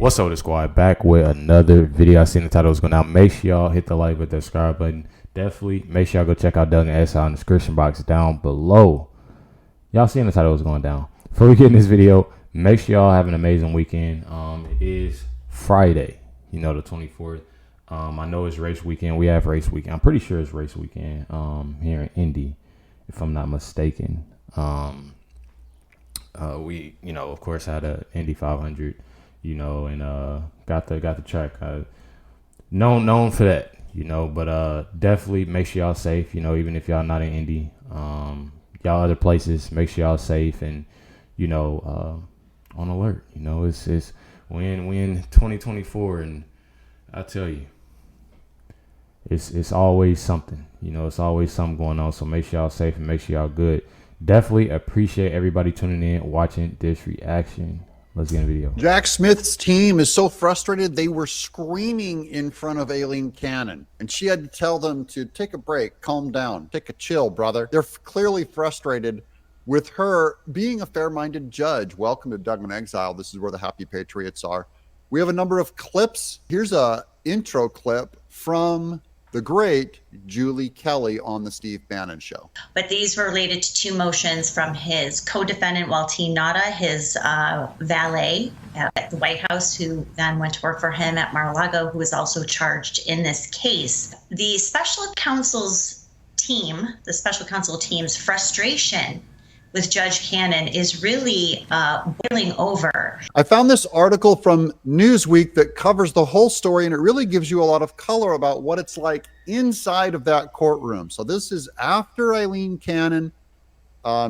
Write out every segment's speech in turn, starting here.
What's up, the squad? Back with another video. I seen the title was going down. Make sure y'all hit the like and subscribe button. Definitely make sure y'all go check out Doug and S out in the description box down below. Y'all seen the title was going down. Before we get in this video, make sure y'all have an amazing weekend. It is Friday, the 24th. I know it's race weekend. We have race weekend. I'm pretty sure it's race weekend here in Indy, if I'm not mistaken. We, of course, had a Indy 500. And got the track known for that, but definitely make sure y'all safe, even if y'all not in Indy, y'all other places, make sure y'all safe and on alert. It's we in 2024, and I tell you, it's always something, it's always something going on. So make sure y'all safe and make sure y'all good. Definitely appreciate everybody tuning in, watching this reaction. Let's get in the video. Jack Smith's team is so frustrated they were screaming in front of Aileen Cannon, and she had to tell them to take a break, calm down, take a chill, brother. They're clearly frustrated with her being a fair-minded judge. Welcome to Doug in Exile. This is where the happy patriots are. We have a number of clips. Here's a intro clip from the great Julie Kelly on the Steve Bannon Show. But these were related to two motions from his co-defendant, Waltine Nada, his valet at the White House, who then went to work for him at Mar-a-Lago, who was also charged in this case. The special counsel's team, the special counsel team's frustration with Judge Cannon is really boiling over. I found this article from Newsweek that covers the whole story, and it really gives you a lot of color about what it's like inside of that courtroom. So this is after Aileen Cannon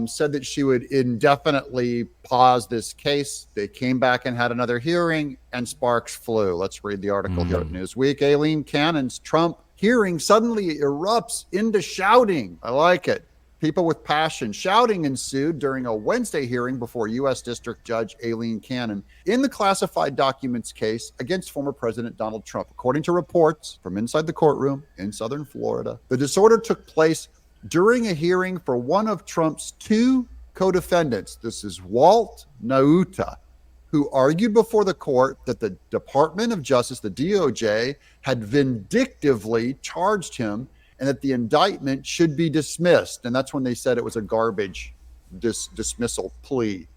said that she would indefinitely pause this case. They came back and had another hearing, and sparks flew. Let's read the article here at Newsweek. Aileen Cannon's Trump hearing suddenly erupts into shouting. I like it. People with passion. Shouting ensued during a Wednesday hearing before U.S. District Judge Aileen Cannon in the classified documents case against former President Donald Trump. According to reports from inside the courtroom in southern Florida, the disorder took place during a hearing for one of Trump's two co-defendants. This is Walt Nauta, who argued before the court that the Department of Justice, the DOJ, had vindictively charged him and that the indictment should be dismissed. And that's when they said it was a garbage dismissal plea.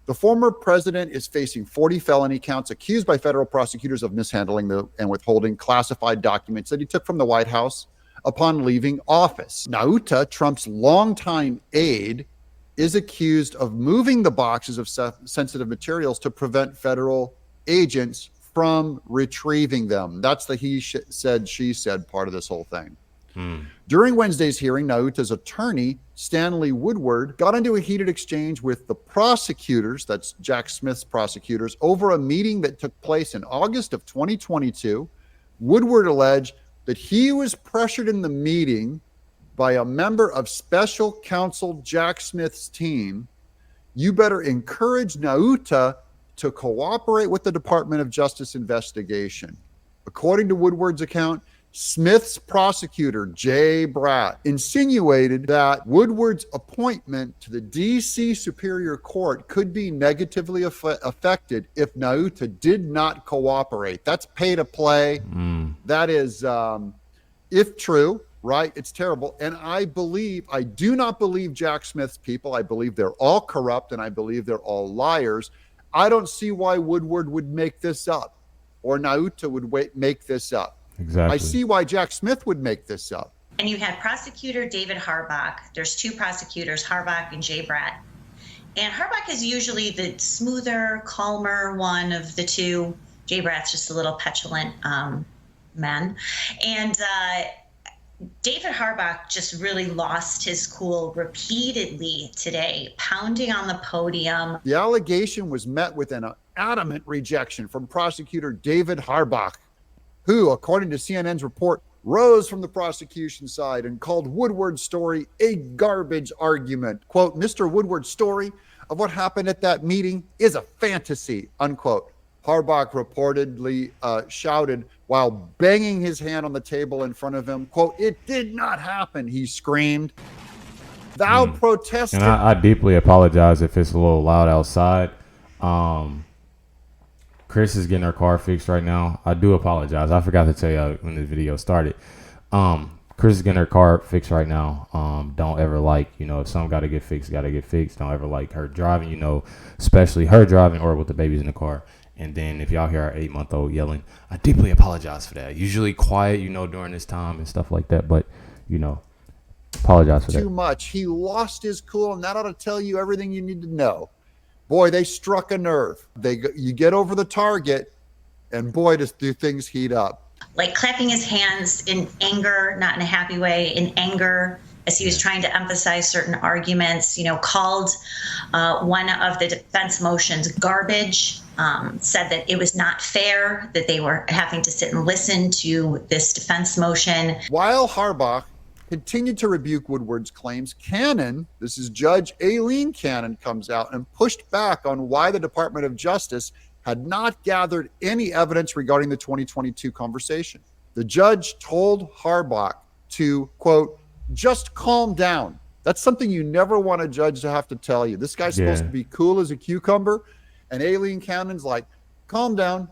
The former president is facing 40 felony counts, accused by federal prosecutors of mishandling and withholding classified documents that he took from the White House upon leaving office. Nauta, Trump's longtime aide, is accused of moving the boxes of sensitive materials to prevent federal agents from retrieving them. That's the he said, she said part of this whole thing. During Wednesday's hearing, Nauta's attorney, Stanley Woodward, got into a heated exchange with the prosecutors, that's Jack Smith's prosecutors, over a meeting that took place in August of 2022. Woodward alleged that he was pressured in the meeting by a member of special counsel Jack Smith's team. You better encourage Nauta to cooperate with the Department of Justice investigation. According to Woodward's account, Smith's prosecutor, Jay Bratt, insinuated that Woodward's appointment to the D.C. Superior Court could be negatively affected if Nauta did not cooperate. That's pay to play. That is, if true, right? It's terrible. And I do not believe Jack Smith's people. I believe they're all corrupt, and I believe they're all liars. I don't see why Woodward would make this up, or Nauta would make this up. Exactly. I see why Jack Smith would make this up. And you had prosecutor David Harbach. There's two prosecutors, Harbach and Jay Bratt. And Harbach is usually the smoother, calmer one of the two. Jay Bratt's just a little petulant man. And David Harbach just really lost his cool repeatedly today, pounding on the podium. The allegation was met with an adamant rejection from prosecutor David Harbach, who, according to CNN's report, rose from the prosecution side and called Woodward's story a garbage argument. Quote, Mr. Woodward's story of what happened at that meeting is a fantasy, unquote. Harbach reportedly shouted while banging his hand on the table in front of him, quote, it did not happen, he screamed. Thou protested. And I deeply apologize if it's a little loud outside. Chris is getting her car fixed right now. I do apologize. I forgot to tell you when this video started. Chris is getting her car fixed right now. Don't ever if something got to get fixed, Don't ever like her driving, especially her driving or with the babies in the car. And then if y'all hear our 8-month-old yelling, I deeply apologize for that. Usually quiet, during this time and stuff like that. But, apologize for that. Too much. He lost his cool, and that ought to tell you everything you need to know. Boy, they struck a nerve. You get over the target, and boy, do things heat up. Like clapping his hands in anger, not in a happy way, in anger, as he was trying to emphasize certain arguments, called one of the defense motions garbage, said that it was not fair that they were having to sit and listen to this defense motion. While Harbach continued to rebuke Woodward's claims, Cannon, this is Judge Aileen Cannon, comes out and pushed back on why the Department of Justice had not gathered any evidence regarding the 2022 conversation. The judge told Harbach to, quote, just calm down. That's something you never want a judge to have to tell you. This guy's supposed to be cool as a cucumber. And Aileen Cannon's like, calm down.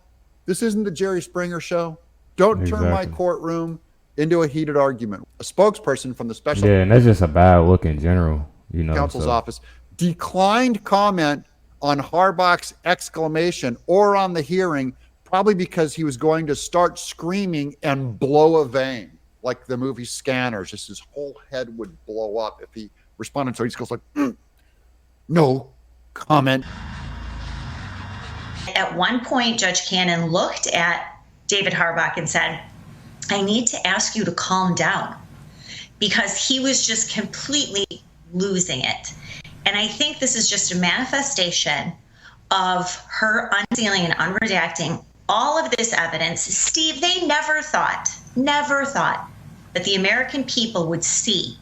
This isn't the Jerry Springer show. Don't turn my courtroom into a heated argument. A spokesperson from the special and that's just a bad look in general, counsel's office declined comment on Harbach's exclamation or on the hearing, probably because he was going to start screaming and blow a vein, like the movie Scanners. Just his whole head would blow up if he responded. So he just goes like, no comment. At one point, Judge Cannon looked at David Harbach and said, I need to ask you to calm down, because he was just completely losing it. And I think this is just a manifestation of her unsealing and unredacting all of this evidence. Steve, they never thought that the American people would see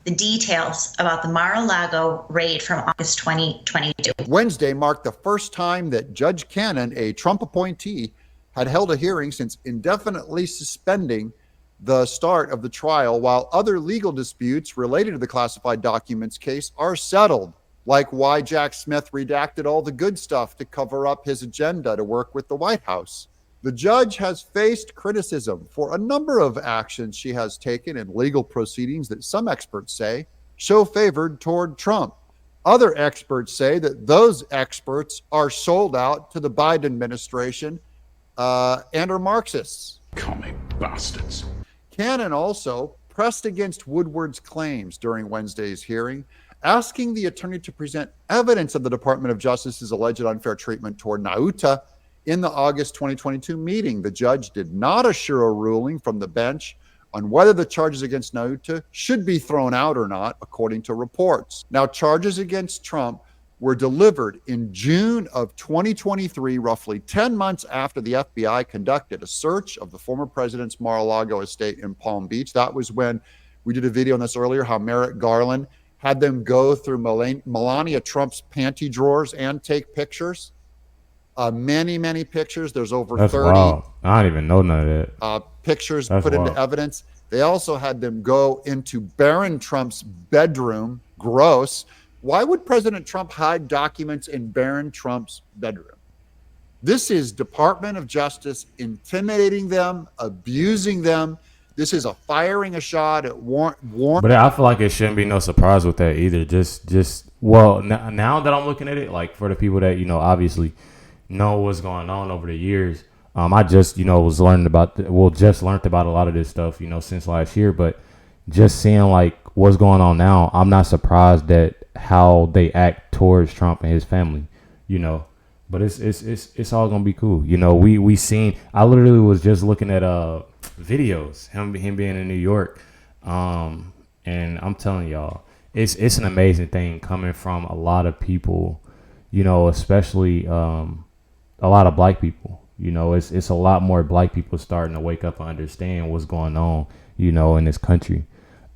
the details about the Mar-a-Lago raid from August 2022. Wednesday marked the first time that Judge Cannon, a Trump appointee, had held a hearing since indefinitely suspending the start of the trial, while other legal disputes related to the classified documents case are settled, like why Jack Smith redacted all the good stuff to cover up his agenda to work with the White House. The judge has faced criticism for a number of actions she has taken in legal proceedings that some experts say show favored toward Trump. Other experts say that those experts are sold out to the Biden administration and are Marxists. Commie bastards. Cannon also pressed against Woodward's claims during Wednesday's hearing, asking the attorney to present evidence of the Department of Justice's alleged unfair treatment toward Nauta in the August 2022 meeting. The judge did not assure a ruling from the bench on whether the charges against Nauta should be thrown out or not, according to reports. Now, charges against Trump were delivered in June of 2023, roughly 10 months after the FBI conducted a search of the former president's Mar-a-Lago estate in Palm Beach. That was when we did a video on this earlier, how Merrick Garland had them go through Melania Trump's panty drawers and take pictures. Many pictures. There's over That's 30 wild. I don't even know none of that. Pictures That's put wild. into evidence. They also had them go into Barron Trump's bedroom. Gross. Why would President Trump hide documents in Barron Trump's bedroom? This is Department of Justice intimidating them, abusing them. This is firing a shot at Warren. But I feel like it shouldn't be no surprise with that either. Now that I'm looking at it, like for the people that, obviously know what's going on over the years. I just, was learned about a lot of this stuff, since last year. But just seeing like what's going on now, I'm not surprised at how they act towards Trump and his family, But it's all gonna be cool, We seen. I literally was just looking at videos him being in New York, and I'm telling y'all, it's an amazing thing coming from a lot of people, especially a lot of black people. It's a lot more black people starting to wake up and understand what's going on, in this country.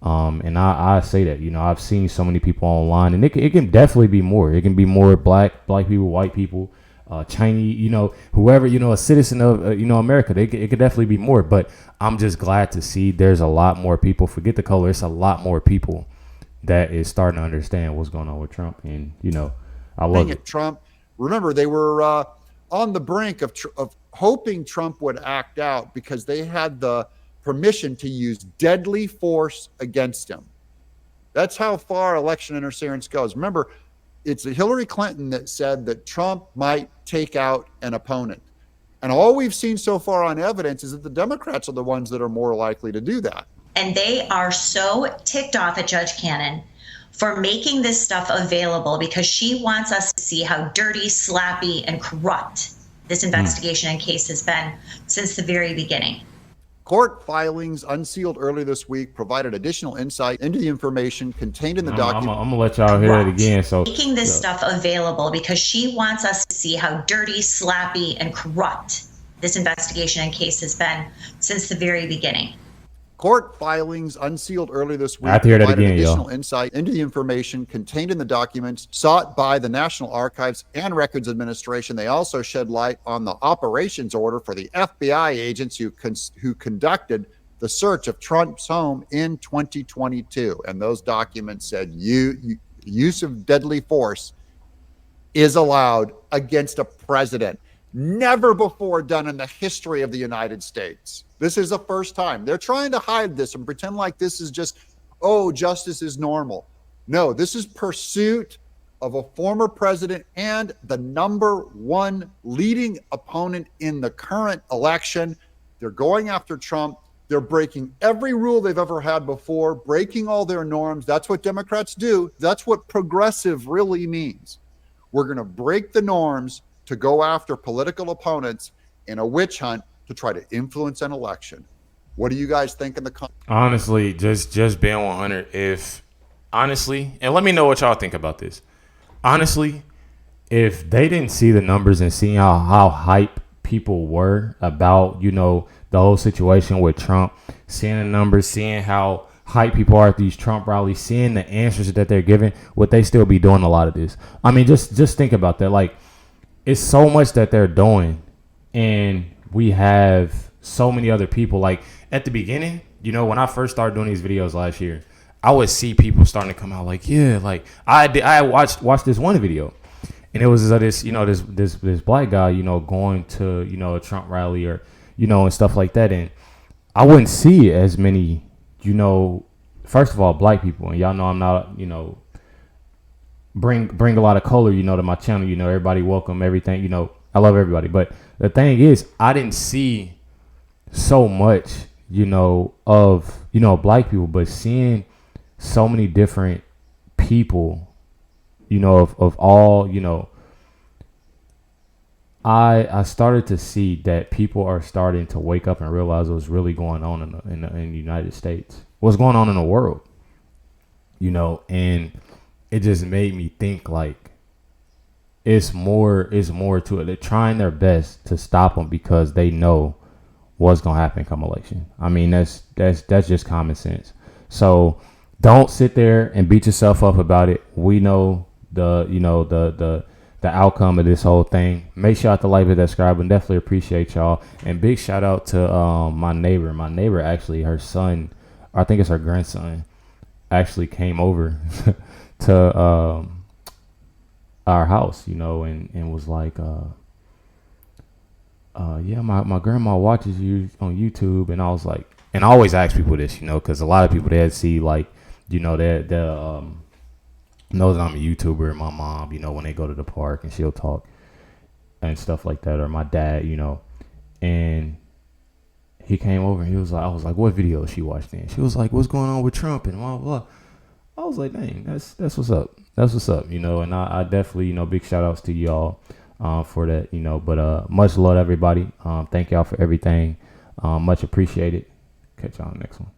And I say that, I've seen so many people online, and it can definitely be more. It can be more black people, white people, Chinese, whoever, a citizen of, America. It could definitely be more. But I'm just glad to see there's a lot more people. Forget the color. It's a lot more people that is starting to understand what's going on with Trump. And, I love it. Trump. Remember, they were on the brink of hoping Trump would act out because they had the permission to use deadly force against him. That's how far election interference goes. Remember, it's Hillary Clinton that said that Trump might take out an opponent. And all we've seen so far on evidence is that the Democrats are the ones that are more likely to do that. And they are so ticked off at Judge Cannon for making this stuff available because she wants us to see how dirty, sloppy, and corrupt this investigation and case has been since the very beginning. Court filings unsealed earlier this week provided additional insight into the information contained in the document. I'm gonna let y'all hear it again. So making this stuff available because she wants us to see how dirty, sloppy, and corrupt this investigation and case has been since the very beginning. Court filings unsealed earlier this week provided additional insight into the information contained in the documents sought by the National Archives and Records Administration. They also shed light on the operations order for the FBI agents who conducted the search of Trump's home in 2022. And those documents said use of deadly force is allowed against a president. Never before done in the history of the United States. This is the first time. They're trying to hide this and pretend like this is just, oh, justice is normal. No, this is pursuit of a former president and the number one leading opponent in the current election. They're going after Trump. They're breaking every rule they've ever had before, breaking all their norms. That's what Democrats do. That's what progressive really means. We're going to break the norms to go after political opponents in a witch hunt to try to influence an election. What do you guys think in the honestly, just being 100, and let me know what y'all think about this. Honestly, if they didn't see the numbers and see how hype people were about, the whole situation with Trump, seeing the numbers, seeing how hype people are at these Trump rallies, seeing the answers that they're giving, would they still be doing a lot of this? I mean, just think about that. Like, it's so much that they're doing, and we have so many other people. Like, at the beginning, when I first started doing these videos last year, I would see people starting to come out like, yeah, like I watched this one video, and it was this this black guy, going to a Trump rally or and stuff like that, and I wouldn't see as many, first of all, black people, and y'all know I'm not, bring a lot of color, to my channel. Everybody welcome, everything. I love everybody. But the thing is, I didn't see so much, of, black people, but seeing so many different people, of all, I started to see that people are starting to wake up and realize what's really going on in the United States, what's going on in the world, and it just made me think like it's more to it. They're trying their best to stop them because they know what's gonna happen come election. I mean, that's just common sense. So don't sit there and beat yourself up about it. We know the outcome of this whole thing. Make sure to like and subscribe, and definitely appreciate y'all. And big shout out to my neighbor. My neighbor, actually, her son, or I think it's her grandson, actually came over to our house, and was like, yeah, my grandma watches you on YouTube. And I was like, and I always ask people this, because a lot of people, they see like, they knows I'm a YouTuber, and my mom, when they go to the park and she'll talk and stuff like that, or my dad, and he came over and he was like, I was like, what video she watched then? She was like, what's going on with Trump and blah, blah, blah. I was like, dang, that's what's up. That's what's up, and I definitely, big shout outs to y'all for that, but much love, everybody. Thank y'all for everything. Much appreciated. Catch y'all on the next one.